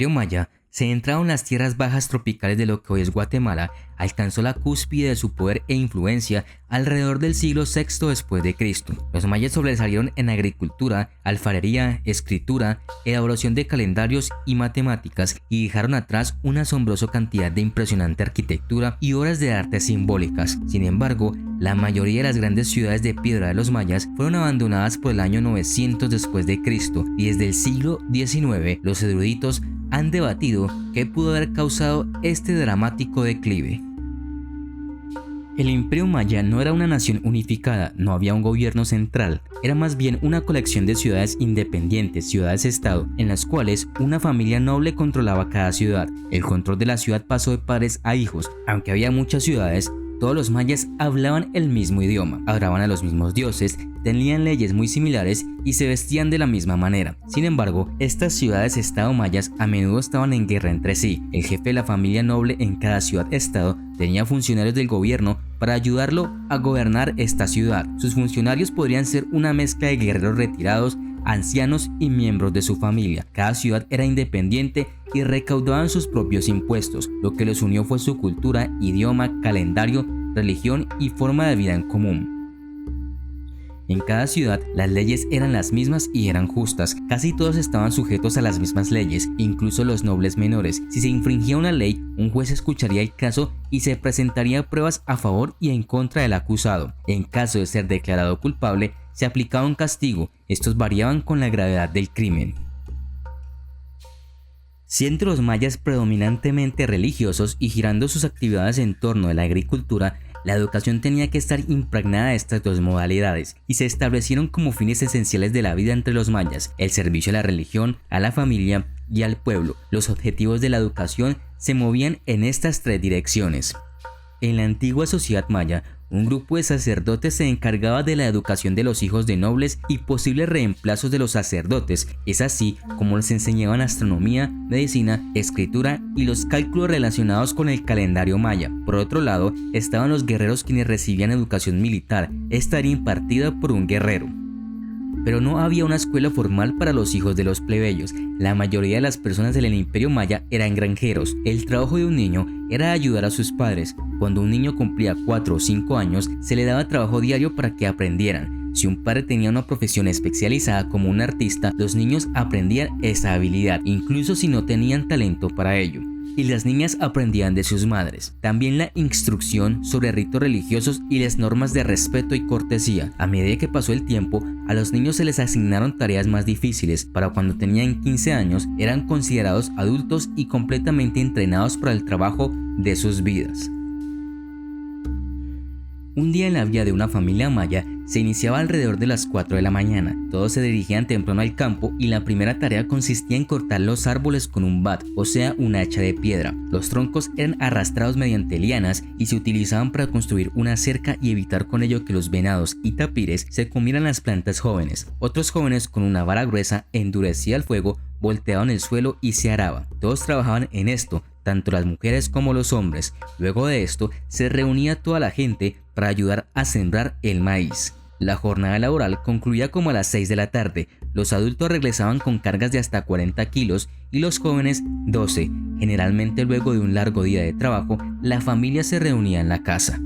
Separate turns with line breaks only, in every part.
Imperio Maya, centrado en las tierras bajas tropicales de lo que hoy es Guatemala, alcanzó la cúspide de su poder e influencia alrededor del siglo VI después de Cristo. Los mayas sobresalieron en agricultura, alfarería, escritura, elaboración de calendarios y matemáticas, y dejaron atrás una asombrosa cantidad de impresionante arquitectura y obras de arte simbólicas. Sin embargo, la mayoría de las grandes ciudades de piedra de los mayas fueron abandonadas por el año 900 después de Cristo, y desde el siglo XIX los eruditos han debatido qué pudo haber causado este dramático declive. El Imperio Maya no era una nación unificada, no había un gobierno central, era más bien una colección de ciudades independientes, ciudades-estado, en las cuales una familia noble controlaba cada ciudad. El control de la ciudad pasó de padres a hijos. Aunque había muchas ciudades, todos los mayas hablaban el mismo idioma, adoraban a los mismos dioses, tenían leyes muy similares y se vestían de la misma manera. Sin embargo, estas ciudades-estado mayas a menudo estaban en guerra entre sí. El jefe de la familia noble en cada ciudad-estado tenía funcionarios del gobierno para ayudarlo a gobernar esta ciudad. Sus funcionarios podrían ser una mezcla de guerreros retirados, ancianos y miembros de su familia. Cada ciudad era independiente y recaudaban sus propios impuestos. Lo que los unió fue su cultura, idioma, calendario, religión y forma de vida en común. En cada ciudad las leyes eran las mismas y eran justas. Casi todos estaban sujetos a las mismas leyes, incluso los nobles menores. Si se infringía una ley, un juez escucharía el caso y se presentaría pruebas a favor y en contra del acusado. En caso de ser declarado culpable, se aplicaba un castigo. Estos variaban con la gravedad del crimen. Siendo los mayas predominantemente religiosos y girando sus actividades en torno a la agricultura, la educación tenía que estar impregnada de estas dos modalidades, y se establecieron como fines esenciales de la vida entre los mayas: el servicio a la religión, a la familia y al pueblo. Los objetivos de la educación se movían en estas tres direcciones. En la antigua sociedad maya, un grupo de sacerdotes se encargaba de la educación de los hijos de nobles y posibles reemplazos de los sacerdotes. Es así como les enseñaban astronomía, medicina, escritura y los cálculos relacionados con el calendario maya. Por otro lado, estaban los guerreros, quienes recibían educación militar. Esta era impartida por un guerrero. Pero no había una escuela formal para los hijos de los plebeyos. La mayoría de las personas del Imperio Maya eran granjeros. El trabajo de un niño era ayudar a sus padres. Cuando un niño cumplía 4 o 5 años, se le daba trabajo diario para que aprendieran. Si un padre tenía una profesión especializada como un artista, los niños aprendían esa habilidad, incluso si no tenían talento para ello. Y las niñas aprendían de sus madres. También la instrucción sobre ritos religiosos y las normas de respeto y cortesía. A medida que pasó el tiempo, a los niños se les asignaron tareas más difíciles. Para cuando tenían 15 años, eran considerados adultos y completamente entrenados para el trabajo de sus vidas. Un día en la vida de una familia maya se iniciaba alrededor de las 4 de la mañana. Todos se dirigían temprano al campo y la primera tarea consistía en cortar los árboles con un bat, o sea, una hacha de piedra. Los troncos eran arrastrados mediante lianas y se utilizaban para construir una cerca y evitar con ello que los venados y tapires se comieran las plantas jóvenes. Otros jóvenes con una vara gruesa endurecida al fuego volteaban el suelo y se araba. Todos trabajaban en esto, tanto las mujeres como los hombres. Luego de esto se reunía toda la gente para ayudar a sembrar el maíz. La jornada laboral concluía como a las 6 de la tarde. Los adultos regresaban con cargas de hasta 40 kilos y los jóvenes 12. Generalmente luego de un largo día de trabajo, la familia se reunía en la casa.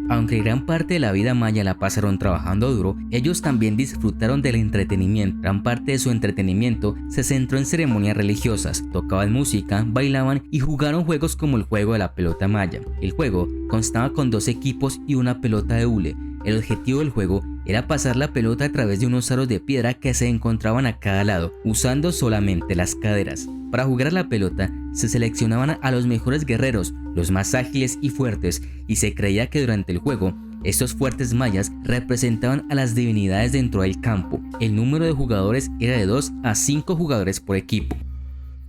Aunque gran parte de la vida maya la pasaron trabajando duro, ellos también disfrutaron del entretenimiento. Gran parte de su entretenimiento se centró en ceremonias religiosas, tocaban música, bailaban y jugaron juegos como el juego de la pelota maya. El juego constaba con 2 equipos y una pelota de hule. El objetivo del juego era pasar la pelota a través de unos aros de piedra que se encontraban a cada lado, usando solamente las caderas. Para jugar a la pelota, se seleccionaban a los mejores guerreros, los más ágiles y fuertes, y se creía que durante el juego, estos fuertes mayas representaban a las divinidades dentro del campo. El número de jugadores era de 2 a 5 jugadores por equipo.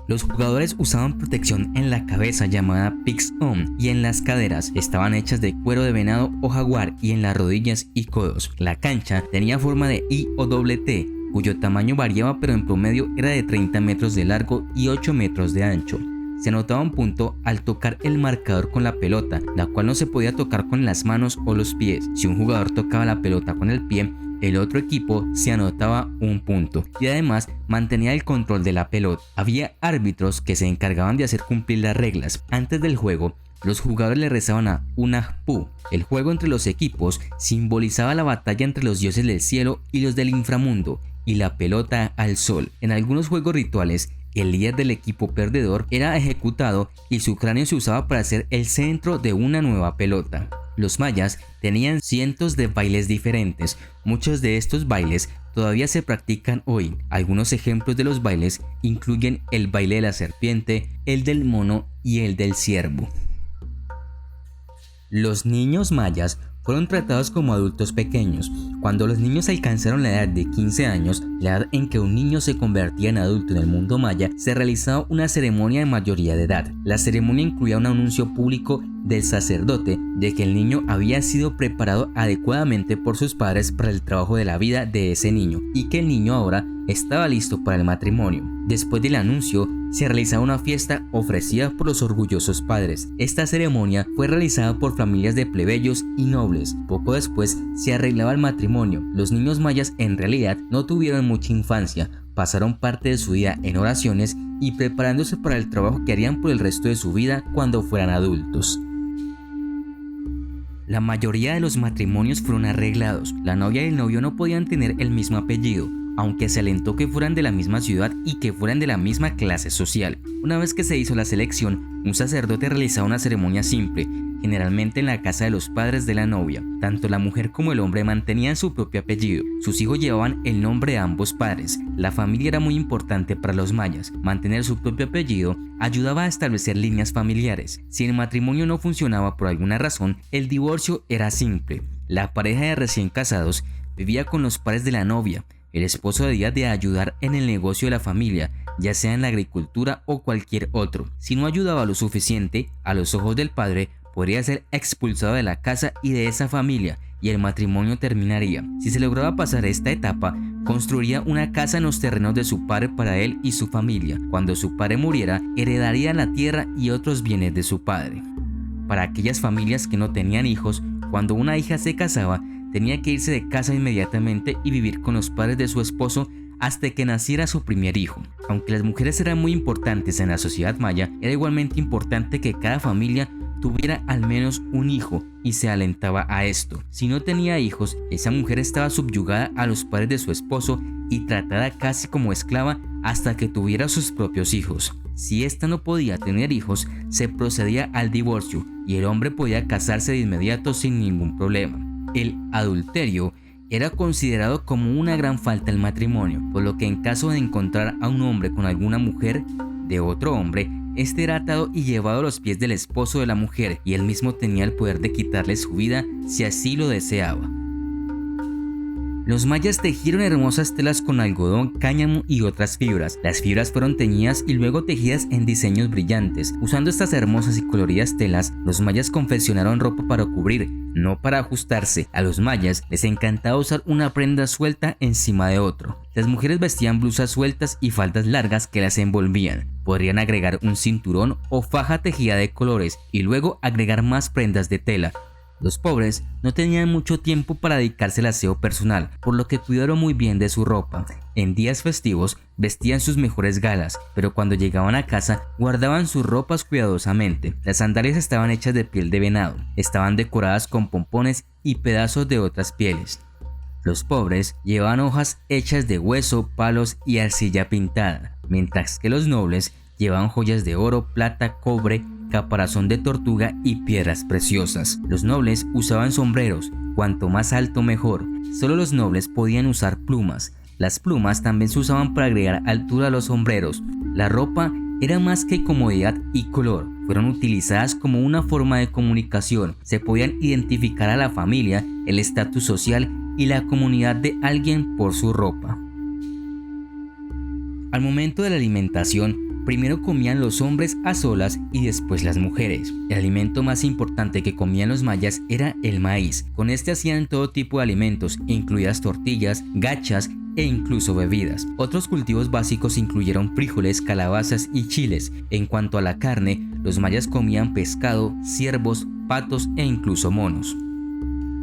Los jugadores usaban protección en la cabeza llamada pix-on y en las caderas estaban hechas de cuero de venado o jaguar y en las rodillas y codos. La cancha tenía forma de I o doble T, cuyo tamaño variaba pero en promedio era de 30 metros de largo y 8 metros de ancho. Se anotaba un punto al tocar el marcador con la pelota, la cual no se podía tocar con las manos o los pies. Si un jugador tocaba la pelota con el pie, el otro equipo se anotaba un punto y además mantenía el control de la pelota. Había árbitros que se encargaban de hacer cumplir las reglas. Antes del juego, los jugadores le rezaban a Unajpú. El juego entre los equipos simbolizaba la batalla entre los dioses del cielo y los del inframundo, y la pelota al sol. En algunos juegos rituales, el líder del equipo perdedor era ejecutado y su cráneo se usaba para ser el centro de una nueva pelota. Los mayas tenían cientos de bailes diferentes. Muchos de estos bailes todavía se practican hoy. Algunos ejemplos de los bailes incluyen el baile de la serpiente, el del mono y el del ciervo. Los niños mayas fueron tratados como adultos pequeños. Cuando los niños alcanzaron la edad de 15 años, la edad en que un niño se convertía en adulto en el mundo maya, se realizaba una ceremonia de mayoría de edad. La ceremonia incluía un anuncio público del sacerdote de que el niño había sido preparado adecuadamente por sus padres para el trabajo de la vida de ese niño y que el niño ahora estaba listo para el matrimonio. Después del anuncio, se realizaba una fiesta ofrecida por los orgullosos padres. Esta ceremonia fue realizada por familias de plebeyos y nobles. Poco después se arreglaba el matrimonio. Los niños mayas en realidad no tuvieron mucha infancia, pasaron parte de su vida en oraciones y preparándose para el trabajo que harían por el resto de su vida cuando fueran adultos. La mayoría de los matrimonios fueron arreglados. La novia y el novio no podían tener el mismo apellido, aunque se alentó que fueran de la misma ciudad y que fueran de la misma clase social. Una vez que se hizo la selección, un sacerdote realizaba una ceremonia simple, generalmente en la casa de los padres de la novia. Tanto la mujer como el hombre mantenían su propio apellido. Sus hijos llevaban el nombre de ambos padres. La familia era muy importante para los mayas. Mantener su propio apellido ayudaba a establecer líneas familiares. Si el matrimonio no funcionaba por alguna razón, el divorcio era simple. La pareja de recién casados vivía con los padres de la novia. El esposo debía de ayudar en el negocio de la familia, ya sea en la agricultura o cualquier otro. Si no ayudaba lo suficiente, a los ojos del padre, podría ser expulsado de la casa y de esa familia, y el matrimonio terminaría. Si se lograba pasar esta etapa, construiría una casa en los terrenos de su padre para él y su familia. Cuando su padre muriera, heredaría la tierra y otros bienes de su padre. Para aquellas familias que no tenían hijos, cuando una hija se casaba, tenía que irse de casa inmediatamente y vivir con los padres de su esposo hasta que naciera su primer hijo. Aunque las mujeres eran muy importantes en la sociedad maya, era igualmente importante que cada familia tuviera al menos un hijo y se alentaba a esto. Si no tenía hijos, esa mujer estaba subyugada a los padres de su esposo y tratada casi como esclava hasta que tuviera sus propios hijos. Si ésta no podía tener hijos, se procedía al divorcio y el hombre podía casarse de inmediato sin ningún problema. El adulterio era considerado como una gran falta al matrimonio, por lo que en caso de encontrar a un hombre con alguna mujer de otro hombre, este era atado y llevado a los pies del esposo de la mujer, y él mismo tenía el poder de quitarle su vida si así lo deseaba. Los mayas tejieron hermosas telas con algodón, cáñamo y otras fibras. Las fibras fueron teñidas y luego tejidas en diseños brillantes. Usando estas hermosas y coloridas telas, los mayas confeccionaron ropa para cubrir, no para ajustarse. A los mayas les encantaba usar una prenda suelta encima de otro. Las mujeres vestían blusas sueltas y faldas largas que las envolvían. Podrían agregar un cinturón o faja tejida de colores y luego agregar más prendas de tela. Los pobres no tenían mucho tiempo para dedicarse al aseo personal, por lo que cuidaron muy bien de su ropa. En días festivos vestían sus mejores galas, pero cuando llegaban a casa guardaban sus ropas cuidadosamente. Las sandalias estaban hechas de piel de venado, estaban decoradas con pompones y pedazos de otras pieles. Los pobres llevaban hojas hechas de hueso, palos y arcilla pintada, mientras que los nobles llevaban joyas de oro, plata, cobre, caparazón de tortuga y piedras preciosas. Los nobles usaban sombreros, cuanto más alto mejor. Solo los nobles podían usar plumas. Las plumas también se usaban para agregar altura a los sombreros. La ropa era más que comodidad y color. Fueron utilizadas como una forma de comunicación. Se podían identificar a la familia, el estatus social y la comunidad de alguien por su ropa. Al momento de la alimentación, primero comían los hombres a solas y después las mujeres. El alimento más importante que comían los mayas era el maíz. Con este hacían todo tipo de alimentos, incluidas tortillas, gachas e incluso bebidas. Otros cultivos básicos incluyeron frijoles, calabazas y chiles. En cuanto a la carne, los mayas comían pescado, ciervos, patos e incluso monos.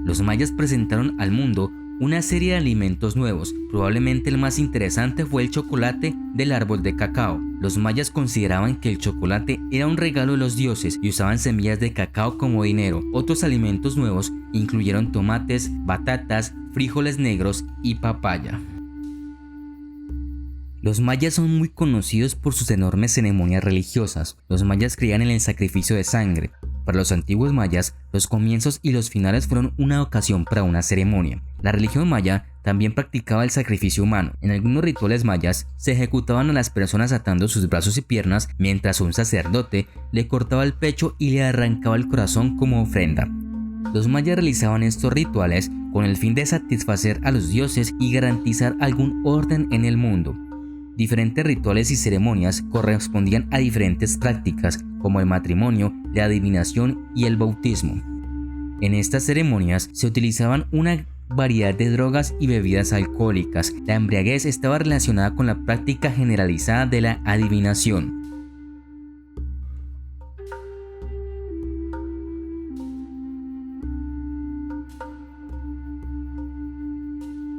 Los mayas presentaron al mundo una serie de alimentos nuevos. Probablemente el más interesante fue el chocolate del árbol de cacao. Los mayas consideraban que el chocolate era un regalo de los dioses y usaban semillas de cacao como dinero. Otros alimentos nuevos incluyeron tomates, batatas, frijoles negros y papaya. Los mayas son muy conocidos por sus enormes ceremonias religiosas. Los mayas creían en el sacrificio de sangre. Para los antiguos mayas, los comienzos y los finales fueron una ocasión para una ceremonia. La religión maya también practicaba el sacrificio humano. En algunos rituales mayas se ejecutaban a las personas atando sus brazos y piernas, mientras un sacerdote le cortaba el pecho y le arrancaba el corazón como ofrenda. Los mayas realizaban estos rituales con el fin de satisfacer a los dioses y garantizar algún orden en el mundo. Diferentes rituales y ceremonias correspondían a diferentes prácticas, como el matrimonio, la adivinación y el bautismo. En estas ceremonias se utilizaban una variedad de drogas y bebidas alcohólicas. La embriaguez estaba relacionada con la práctica generalizada de la adivinación.